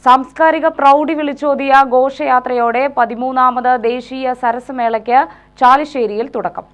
സാംസ്കാരിക പ്രൗഢി വിളിച്ചോതിയ ഘോഷയാത്രയോടെ 13ാമത് ദേശീയ സരസ് മേളയ്ക്ക് ചാലിശ്ശേരിയിൽ തുടക്കം.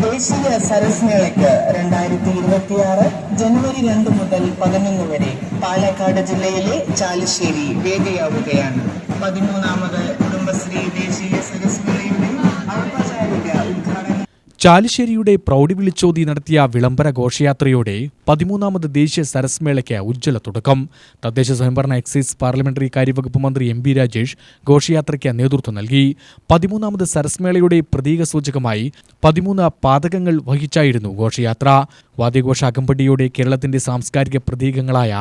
ദേശീയ സരസ് മേളയ്ക്ക് 2026 ജനുവരി 2 മുതൽ 11 വരെ പാലക്കാട് ജില്ലയിലെ ചാലിശ്ശേരി വേദിയാവുകയാണ്. 13ാമത് കുടുംബശ്രീ ദേശീയ സരസ് മേളയുടെ ഔപചാരിക ഉദ്ഘാടനം ചാലിശ്ശേരിയുടെ പ്രൗഢി വിളിച്ചോതി നടത്തിയ വിളംബര ഘോഷയാത്രയോടെ 13ാമത് ദേശീയ സരസ് മേളയ്ക്ക് ഉജ്ജ്വല തുടക്കം. തദ്ദേശ സ്വയംഭരണ എക്സൈസ് പാർലമെന്ററി കാര്യവകുപ്പ് മന്ത്രി എം പി രാജേഷ് ഘോഷയാത്രയ്ക്ക് നേതൃത്വം നൽകി. 13ാമത് സരസ് മേളയുടെ പ്രതീക സൂചകമായി 13 പാതകങ്ങൾ വഹിച്ചായിരുന്നു ഘോഷയാത്ര. വാദ്യഘോഷ അകമ്പടിയോടെ കേരളത്തിന്റെ സാംസ്കാരിക പ്രതീകങ്ങളായ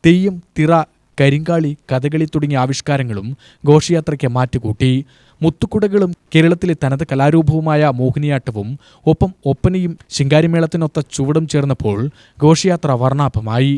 തെയ്യം, തിറ, കരിങ്കാളി, കഥകളി തുടങ്ങിയ ആവിഷ്കാരങ്ങളും ഘോഷയാത്രയ്ക്ക് മാറ്റുകൂട്ടി. മുത്തുക്കുടകളും കേരളത്തിലെ തനത് കലാരൂപവുമായ മോഹിനിയാട്ടവും ഒപ്പം ഒപ്പനയും ശിങ്കാരിമേളത്തിനൊത്ത ചുവടും ചേർന്നപ്പോൾ ഘോഷയാത്ര വർണ്ണാഭമായി.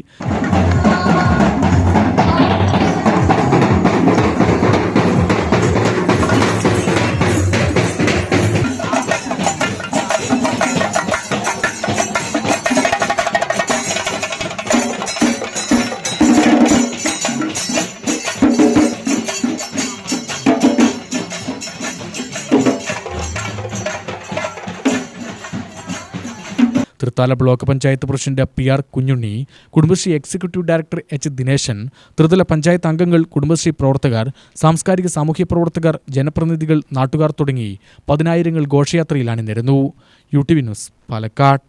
Thrithala block panchayat president PR Kunhunni, Kudumbashree executive director H Dineshan, ത്രിതല പഞ്ചായത്ത് അംഗങ്ങൾ, കുടുംബശ്രീ പ്രവർത്തകർ, സാംസ്കാരിക സാമൂഹ്യ പ്രവർത്തകർ, ജനപ്രതിനിധികൾ, നാട്ടുകാർ തുടങ്ങി 10,000 ഘോഷയാത്രയിൽ അണിനിരന്നു. UTV news, Palakkad.